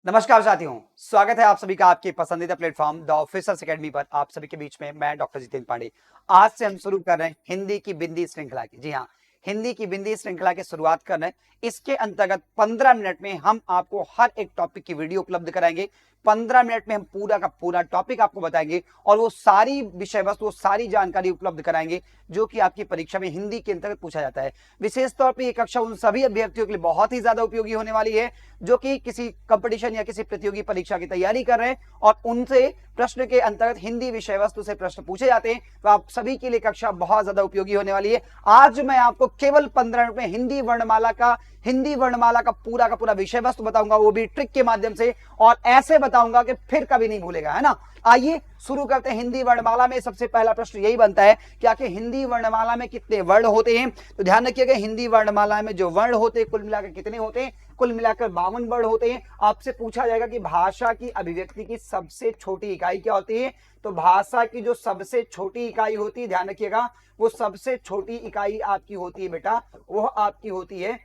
नमस्कार साथियों, स्वागत है आप सभी का आपके पसंदीदा प्लेटफॉर्म द ऑफिसर्स एकेडमी पर। आप सभी के बीच में मैं डॉक्टर जितेंद्र पांडे। आज से हम शुरू कर रहे हैं हिंदी की बिंदी श्रृंखला की। जी हाँ, हिंदी की बिंदी श्रृंखला की शुरुआत कर रहे हैं। इसके अंतर्गत 15 मिनट में हम आपको हर एक टॉपिक की वीडियो उपलब्ध कराएंगे। 15 मिनट में हम पूरा का पूरा टॉपिक आपको बताएंगे और वो सारी विषय वस्तु, वो सारी जानकारी उपलब्ध कराएंगे जो कि आपकी परीक्षा में हिंदी के अंतर्गत पूछा जाता है। विशेष तौर पर यह कक्षा उन सभी अभ्यर्थियों के लिए बहुत ही ज्यादा उपयोगी होने वाली है जो कि किसी कंपटीशन या किसी प्रतियोगी परीक्षा की तैयारी कर रहे हैं और उनसे प्रश्न के अंतर्गत हिंदी विषय वस्तु से प्रश्न पूछे जाते हैं। तो आप सभी के लिए कक्षा बहुत ज्यादा उपयोगी होने वाली है। आज मैं आपको केवल 15 मिनट में हिंदी वर्णमाला का पूरा विषय वस्तु बताऊंगा, वो भी ट्रिक के माध्यम से, और ऐसे बताऊंगा कि फिर कभी नहीं भूलेगा, है ना। आइए शुरू करते हैं। हिंदी वर्णमाला में सबसे पहला प्रश्न यही बनता है कि आखिर हिंदी वर्णमाला में कितने वर्ण होते हैं। तो ध्यान रखिएगा, हिंदी वर्णमाला में जो वर्ण होते हैं कुल मिलाकर कितने होते हैं? कुल मिलाकर 52 वर्ण होते हैं। आपसे पूछा जाएगा कि भाषा की अभिव्यक्ति की सबसे छोटी इकाई क्या होती है। तो भाषा की जो सबसे छोटी इकाई होती है, ध्यान रखिएगा, वो सबसे छोटी इकाई आपकी होती है बेटा, वो आपकी होती है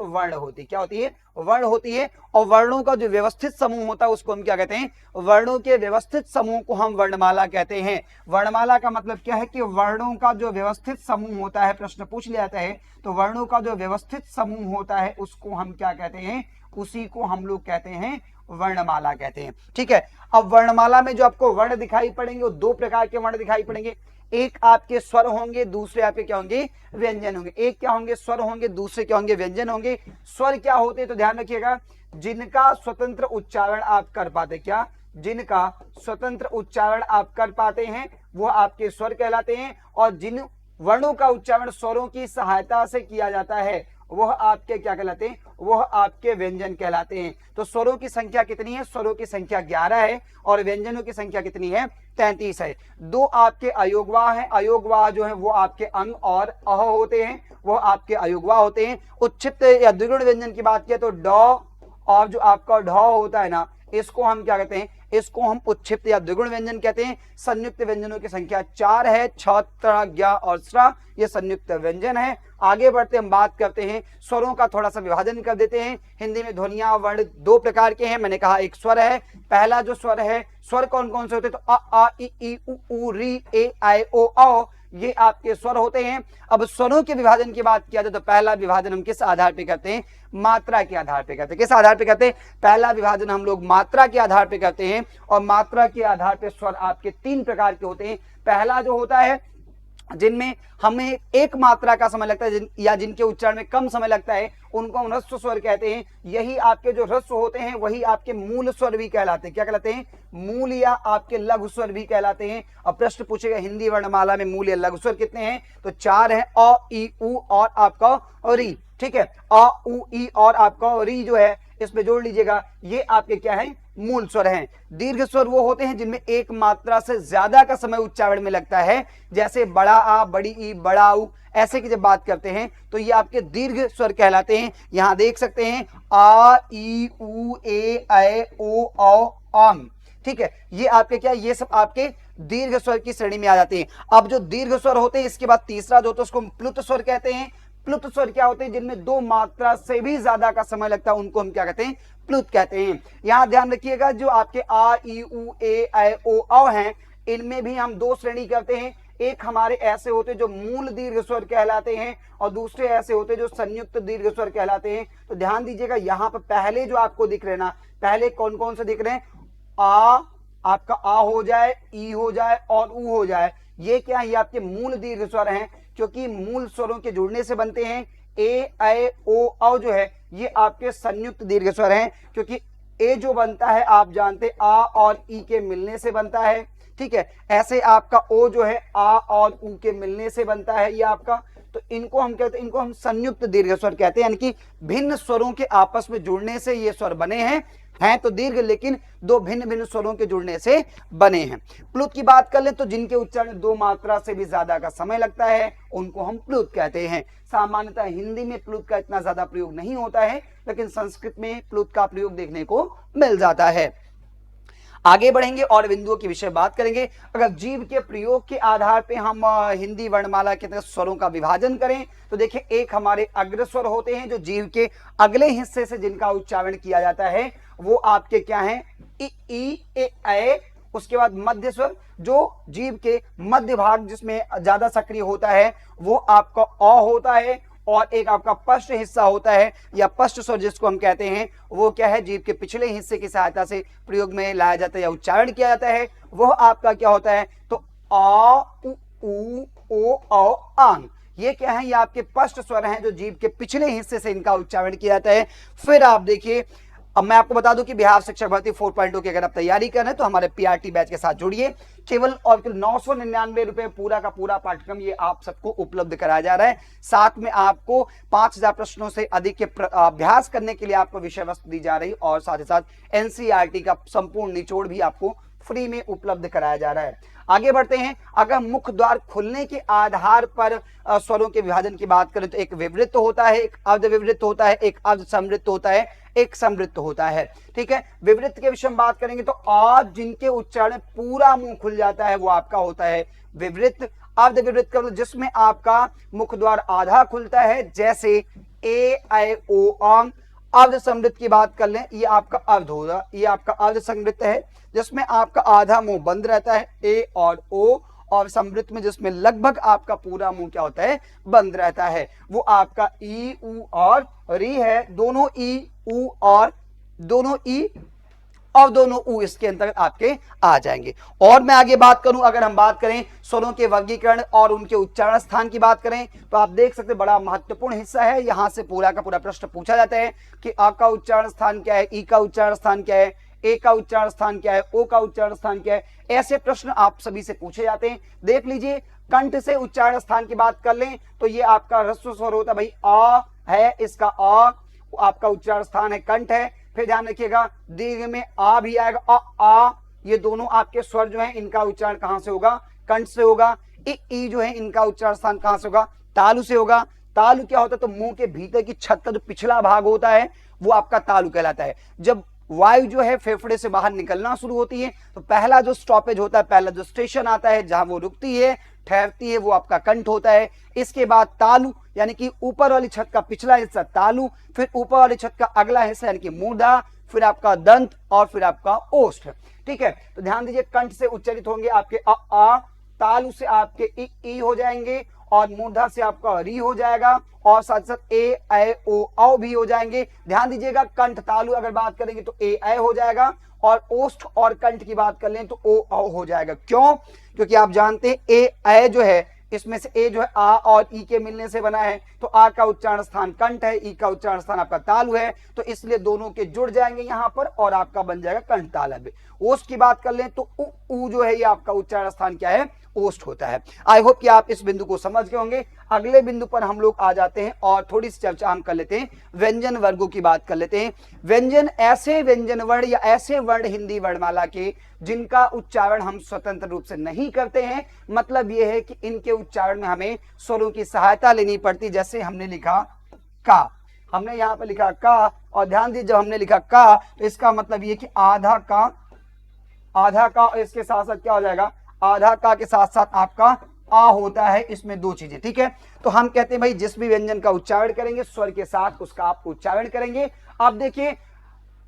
वर्ण होती है। क्या होती है? वर्ण होती है। और वर्णों का जो व्यवस्थित समूह होता है उसको हम क्या कहते हैं? वर्णों के व्यवस्थित समूह को हम वर्णमाला कहते हैं। वर्णमाला का मतलब क्या है कि वर्णों का जो व्यवस्थित समूह होता है, प्रश्न पूछ लिया जाता है तो वर्णों का जो व्यवस्थित समूह होता है उसको हम क्या कहते हैं? उसी को हम लोग कहते हैं वर्णमाला कहते हैं। ठीक है। अब वर्णमाला में जो आपको वर्ण दिखाई पड़ेंगे वो दो प्रकार के वर्ण दिखाई पड़ेंगे। एक आपके स्वर होंगे, दूसरे आपके क्या होंगे? व्यंजन होंगे। एक क्या होंगे? स्वर होंगे, दूसरे क्या होंगे? व्यंजन होंगे। स्वर क्या होते हैं? तो ध्यान रखिएगा, जिनका स्वतंत्र उच्चारण आप कर पाते, क्या? जिनका स्वतंत्र उच्चारण आप कर पाते हैं वो आपके स्वर कहलाते हैं। और जिन वर्णों का उच्चारण स्वरों की सहायता से किया जाता है वह आपके क्या कहलाते हैं? वह आपके व्यंजन कहलाते हैं। तो स्वरों की संख्या कितनी है? स्वरों की संख्या 11 है और व्यंजनों की संख्या कितनी है? 33 है। दो आपके अयोगवाह हैं। अयोगवाह जो है वो आपके अंग और अह होते हैं, वो आपके अयोगवाह होते हैं। उच्छिप्त या द्विगुण व्यंजन की बात किया तो ड और जो आपका ढ होता है ना, इसको हम क्या कहते हैं? इसको हम उच्छिप्त या द्विगुण व्यंजन कहते हैं। संयुक्त व्यंजनों की संख्या 4 है, छ, त्र, ज्ञ और स्र, ये संयुक्त व्यंजन है। आगे बढ़ते हम बात करते हैं स्वरों का, थोड़ा सा विभाजन कर देते हैं। हिंदी में ध्वनियां वर्ण दो प्रकार के हैं। मैंने कहा एक स्वर है। पहला जो स्वर है, स्वर कौन कौन से होते हैं? तो अ, आ, इ, उ, री, ए, आई, ओ, औ, ये आपके स्वर होते हैं। अब स्वरों के विभाजन की बात किया जाए तो पहला विभाजन हम किस आधार पे करते हैं? मात्रा के आधार पे करते हैं। किस आधार पे करते हैं? पहला विभाजन हम लोग मात्रा के आधार पे करते हैं। और मात्रा के आधार पे स्वर आपके 3 प्रकार के होते हैं। पहला जो होता है जिनमें हमें एक मात्रा का समय लगता है या जिनके उच्चारण में कम समय लगता है उनको हम ह्रस्व स्वर कहते हैं। यही आपके जो ह्रस्व होते हैं वही आपके मूल स्वर भी कहलाते हैं। क्या कहलाते हैं? मूल या आपके लघु स्वर भी कहलाते हैं। अब प्रश्न पूछेगा हिंदी वर्णमाला में मूल या लघु स्वर कितने हैं? तो 4 है, अ, इ, उ और आपका री। ठीक है, अ, उ, इ और आपका री जो है इसमें जोड़ लीजिएगा, ये आपके क्या है? मूल स्वर हैं। दीर्घ स्वर वो होते हैं जिनमें एक मात्रा से ज्यादा का समय उच्चारण में लगता है, जैसे बड़ा आ, बड़ी ई, बड़ा उ, ऐसे की जब बात करते हैं तो ये आपके दीर्घ स्वर कहलाते हैं। यहां देख सकते हैं आ, ई, उ, ए, ऐ, ओ, औ, औ। ठीक है, ये आपके क्या? ये सब आपके दीर्घ स्वर की श्रेणी में आ जाते हैं। अब जो दीर्घ स्वर होते हैं इसके बाद तीसरा जो होता है उसको हम प्लुत स्वर कहते हैं। प्लुत स्वर क्या होते हैं? जिनमें 2 मात्रा से भी ज्यादा का समय लगता है उनको हम क्या कहते हैं? प्लुत कहते हैं। यहां ध्यान रखिएगा, जो आपके आ, ई, उ, ए, ऐ, ओ, औ हैं, इनमें भी हम 2 श्रेणी करते हैं। एक हमारे ऐसे होते हैं जो मूल दीर्घ स्वर कहलाते हैं और दूसरे ऐसे होते हैं जो संयुक्त दीर्घ स्वर कहलाते हैं। तो ध्यान दीजिएगा, यहां पर पहले जो आपको दिख रहे हैं ना, पहले कौन कौन से दिख रहे हैं? आ, आपका आ हो जाए, ई हो जाए और उ हो जाए, ये क्या है? ये आपके मूल दीर्घ स्वर हैं क्योंकि मूल स्वरों के जुड़ने से बनते हैं। ए, ऐ, ओ, औ जो है ये आपके संयुक्त दीर्घ स्वर हैं क्योंकि ए जो बनता है आप जानते आ और ई के मिलने से बनता है। ठीक है, ऐसे आपका ओ जो है आ और उ के मिलने से बनता है ये आपका। तो इनको हम कहते हैं, इनको हम संयुक्त दीर्घ स्वर कहते हैं, यानी कि भिन्न स्वरों के आपस में जुड़ने से ये स्वर बने हैं तो दीर्घ, लेकिन 2 भिन्न भिन्न स्वरों के जुड़ने से बने हैं। प्लुत की बात कर ले तो जिनके उच्चारण में 2 मात्रा से भी ज्यादा का समय लगता है उनको हम प्लुत कहते हैं। सामान्यतः हिंदी में प्लुत का इतना ज्यादा प्रयोग नहीं होता है, लेकिन संस्कृत में प्लुत का प्रयोग देखने को मिल जाता है। आगे बढ़ेंगे और बिंदुओं के विषय बात करेंगे। अगर जीव के प्रयोग के आधार पे हम हिंदी वर्णमाला के तहत स्वरों का विभाजन करें तो देखिए, एक हमारे अग्रस्वर होते हैं जो जीव के अगले हिस्से से जिनका उच्चारण किया जाता है वो आपके क्या है, इ, ई, ए। उसके बाद मध्य स्वर जो जीव के मध्य भाग जिसमें ज्यादा सक्रिय होता है वो आपका अ होता है, और एक आपका पश्च हिस्सा होता है या पश्च स्वर जिसको हम कहते हैं वो क्या है, जीव के पिछले हिस्से की सहायता से प्रयोग में लाया जाता है या उच्चारण किया जाता है, वह आपका क्या होता है, तो आ, उ, ओ, औ, आंग। ये क्या है, ये आपके पश्च स्वर हैं जो जीव के पिछले हिस्से से इनका उच्चारण किया जाता है। फिर आप देखिए, अब मैं आपको बता दूं कि बिहार शिक्षक भर्ती 4.0 की अगर आप तैयारी कर रहे हैं तो हमारे पीआरटी बैच के साथ जुड़िए। केवल और केवल 999 रुपए पूरा का पूरा पाठ्यक्रम ये आप सबको उपलब्ध कराया जा रहा है। साथ में आपको 5000 प्रश्नों से अधिक के अभ्यास करने के लिए आपको विषय वस्तु दी जा रही, और साथ ही साथ एनसीईआरटी का संपूर्ण निचोड़ भी आपको फ्री में उपलब्ध कराया जा रहा है। आगे बढ़ते हैं। अगर मुख द्वार खुलने के आधार पर स्वरों के विभाजन की बात करें तो एक विवृत होता है, एक अर्ध विवृत होता है, एक अर्ध समृत होता है, एक समृत होता है। ठीक है, विवृत के विषय में बात करेंगे तो आज जिनके उच्चारण पूरा मुंह खुल जाता है वो आपका होता है विवृत। अर्ध विवृत का मतलब जिसमें आपका मुख द्वार आधा खुलता है, जैसे ए, ऐ, ओ, औ। अर्ध समृत की बात कर लें, ये आपका अर्ध होगा, ये आपका अर्ध समृत है जिसमें आपका आधा मुंह बंद रहता है, ए और ओ। और समृत में जिसमें लगभग आपका पूरा मुंह क्या होता है, बंद रहता है, वो आपका ई, उ और री है। दोनों ई, उ और दोनों ई और दोनों उ इसके अंतर्गत आपके आ जाएंगे। और मैं आगे बात करूं, अगर हम बात करें स्वरों के वर्गीकरण और उनके उच्चारण स्थान की बात करें तो आप देख सकते हैं बड़ा महत्वपूर्ण हिस्सा है। यहां से पूरा का पूरा प्रश्न पूछा जाता है कि आ का उच्चारण स्थान क्या है, ई का उच्चारण स्थान क्या है, ए का उच्चारण स्थान क्या है, ओ का उच्चारण स्थान क्या है। ऐसे प्रश्न आप सभी से पूछे जाते हैं। देख लीजिए, कंठ से उच्चारण स्थान की बात कर लें तो ये आपका ह्रस्व स्वर होता है भाई, आ है, इसका आ आपका उच्चारण स्थान है, कंठ है। फिर ध्यान रखिएगा, दीर्घ में आ भी आएगा, आ। ये दोनों आपके स्वर जो हैं इनका उच्चारण कहां से होगा, कंठ से होगा। ई जो है इनका उच्चारण स्थान कहां से होगा, तालु से होगा। तालु क्या होता है, तो मुंह के भीतर की छत का जो पिछला भाग होता है वो आपका तालु कहलाता है। जब वायु जो है फेफड़े से बाहर निकलना शुरू होती है तो पहला जो स्टॉपेज होता है, पहला जो स्टेशन आता है जहां वो रुकती है, ठहरती है, वो आपका कंठ होता है। इसके बाद तालु यानी कि ऊपर वाली छत का पिछला हिस्सा तालु, फिर ऊपर वाली छत का अगला हिस्सा यानी कि मूर्धा, फिर आपका दंत और फिर आपका ओष्ठ। ठीक है, तो ध्यान दीजिए, कंठ से उच्चारित होंगे आपके आ, तालु से आपके ई हो जाएंगे, और मूर्धा से आपका री हो जाएगा, और साथ साथ ए, ऐ, ओ, औ भी हो जाएंगे। ध्यान दीजिएगा, कंठ तालु अगर बात करेंगे तो ए, ऐ हो जाएगा, और ओष्ठ और कंठ की बात कर लें तो ओ, औ हो जाएगा। क्यों? क्योंकि आप जानते हैं ए, ऐ जो है इसमें से ए जो है आ और ई के मिलने से बना है, तो आ का उच्चारण स्थान कंठ है, ई का उच्चारण स्थान आपका तालु है, तो इसलिए दोनों के जुड़ जाएंगे यहां पर और आपका बन जाएगा कंठ तालव्य। ओष्ठ की बात कर लें तो उ जो है ये आपका उच्चारण स्थान क्या है, ओष्ठ होता है। आई होप कि आप इस बिंदु को समझ गए होंगे। अगले बिंदु पर हम लोग आ जाते हैं और थोड़ी सी चर्चा हम कर लेते हैं, व्यंजन वर्गों की बात कर लेते हैं। व्यंजन ऐसे व्यंजन वर्ण या ऐसे वर्ण हिंदी वर्णमाला के जिनका उच्चारण हम स्वतंत्र रूप से नहीं करते हैं, मतलब यह है कि इनके उच्चारण में हमें स्वरों की सहायता लेनी पड़ती। जैसे हमने लिखा का, हमने यहाँ पर लिखा का, और ध्यान दीजिए जब हमने लिखा का तो इसका मतलब ये कि आधा का और इसके साथ साथ क्या हो जाएगा, आधा का के साथ साथ आपका आ होता है। इसमें दो चीजें, ठीक है। तो हम कहते हैं भाई जिस भी व्यंजन का उच्चारण करेंगे स्वर के साथ उसका आप उच्चारण करेंगे। अब देखिए,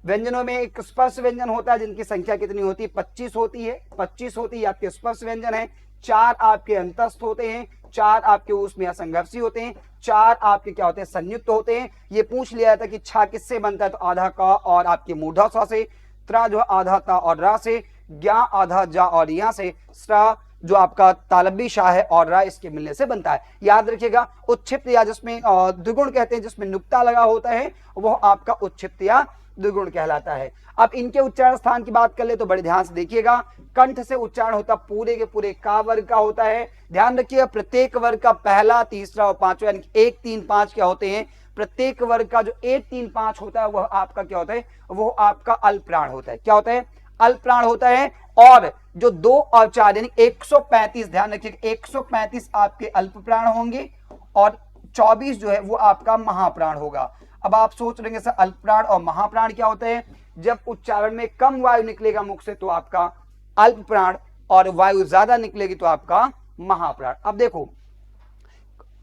व्यंजनों में एक स्पर्श व्यंजन होता है जिनकी संख्या कितनी होती है, 25 होती है। 25 होती है आपके स्पर्श व्यंजन है। 4 आपके अंतस्थ होते हैं, 4 आपके उसमें असंघर्षी होते हैं, 4 आपके क्या होते हैं, संयुक्त होते हैं। ये पूछ लिया था कि छा किससे बनता है, तो आधा का और आपके मूर्धा सा से, त्रा जो आधा ता और रा से, ज्ञा आधा जा और या से, स्रा जो आपका तालब्बी शाह है और रा इसके मिलने से बनता है। याद रखिएगा, उच्छिप्त या जिसमें द्विगुण कहते हैं, जिसमें नुक्ता लगा होता है, वो आपका उच्छिप्त या द्विगुण कहलाता है। अब इनके उच्चारण स्थान की बात कर ले तो बड़े ध्यान से देखिएगा, कंठ से उच्चारण होता पूरे के पूरे का वर्ग का होता है। ध्यान रखिएगा, प्रत्येक वर्ग का पहला, तीसरा और पांचवा यानी 1, 3, 5 क्या होते हैं, प्रत्येक वर्ग का जो 1, 3, 5 होता है वह आपका क्या होता है, वो आपका अल्पप्राण होता है। क्या होता है, अल्पप्राण होता है। और जो 2 और 4 यानी 135, ध्यान रखिएगा 135 आपके अल्पप्राण होंगे और 24 जो है वो आपका महाप्राण होगा। अब आप सोच रहे हैं सर अल्पप्राण और महाप्राण क्या होता है। जब उच्चारण में कम वायु निकलेगा मुख से तो आपका अल्प प्राण, और वायु ज्यादा निकलेगी तो आपका महाप्राण। अब देखो,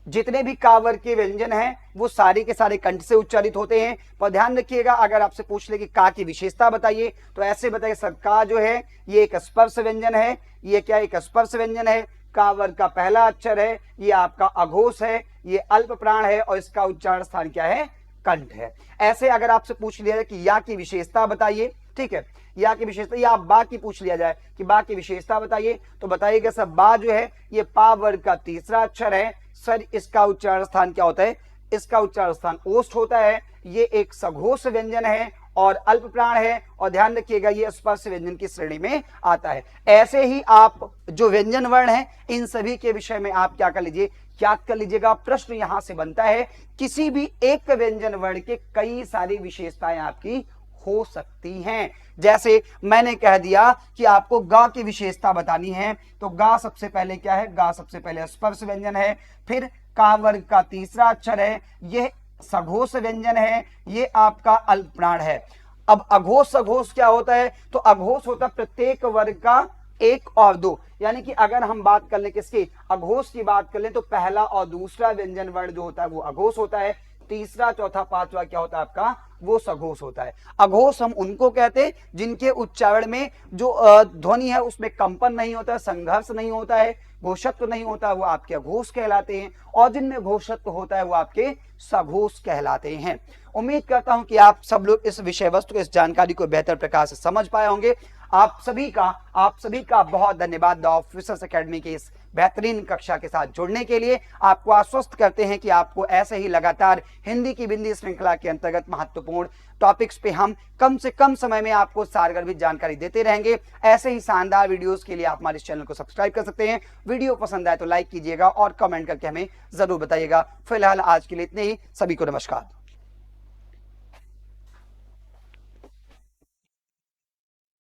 जितने भी कावर के व्यंजन हैं वो सारे के सारे कंठ से उच्चारित होते हैं। पर ध्यान रखिएगा, अगर आपसे पूछ ले कि का की विशेषता बताइए तो ऐसे बताइए, सर का जो है ये एक स्पर्श व्यंजन है। ये क्या एक स्पर्श व्यंजन है? कावर का पहला अक्षर है, ये आपका अघोष है, ये अल्प प्राण है और इसका उच्चारण स्थान क्या है? कंठ है। ऐसे अगर आपसे पूछ लिया जाए कि या की विशेषता बताइए, ठीक है, या की विशेषता, या बा की पूछ लिया जाए कि बा की विशेषता बताइए तो बताइएगा सर बा जो है ये पा वर्ग का तीसरा अक्षर है। सर इसका उच्चारण स्थान क्या होता है? इसका उच्चारण स्थान ओष्ठ होता है। ये एक सघोष व्यंजन है और अल्प प्राण है, और ध्यान रखिएगा ये स्पर्श व्यंजन की श्रेणी में आता है। ऐसे ही आप जो व्यंजन वर्ण है इन सभी के विषय में आप क्या कर लीजिए, याद कर लीजिएगा। प्रश्न यहां से बनता है, किसी भी एक व्यंजन वर्ण के कई सारी विशेषताएं आपकी हो सकती हैं। जैसे मैंने कह दिया कि आपको गा की विशेषता बतानी है, तो गा सबसे पहले क्या है? गा सबसे पहले स्पर्श व्यंजन है, फिर का वर्ग का तीसरा अक्षर है, यह सघोष व्यंजन है, ये आपका अल्प प्राण है। अब अघोष सघोष क्या होता है? तो अघोष होता है प्रत्येक वर्ग का एक और दो, यानी कि अगर हम बात कर लें किसकी, अघोष की बात कर लें तो पहला और दूसरा व्यंजन वर्ण जो होता है वो अघोष होता है, तीसरा चौथा पांचवा क्या होता है आपका? वो सघोष होता है। अघोष हम उनको कहते हैं जिनके उच्चारण में जो ध्वनि है उसमें कंपन नहीं होता है, संघर्ष नहीं होता है, घोषत्व नहीं होता है, वो आपके अघोष कहलाते हैं, और जिनमें घोषत्व होता है वो आपके सघोष कहलाते हैं। उम्मीद करता हूं कि आप सब लोग इस विषय वस्तु को, इस जानकारी को बेहतर प्रकार से समझ पाए होंगे। आप सभी का बहुत धन्यवाद द ऑफिसर्स एकेडमी के इस बेहतरीन कक्षा के साथ जुड़ने के लिए। आपको आश्वस्त करते हैं कि आपको ऐसे ही लगातार हिंदी की बिंदी श्रृंखला के अंतर्गत महत्वपूर्ण टॉपिक्स पे हम कम से कम समय में आपको सारगर्भित जानकारी देते रहेंगे। ऐसे ही शानदार वीडियोस के लिए आप हमारे चैनल को सब्सक्राइब कर सकते हैं। वीडियो पसंद आए तो लाइक कीजिएगा और कमेंट करके हमें जरूर बताइएगा। फिलहाल आज के लिए इतने ही। सभी को नमस्कार।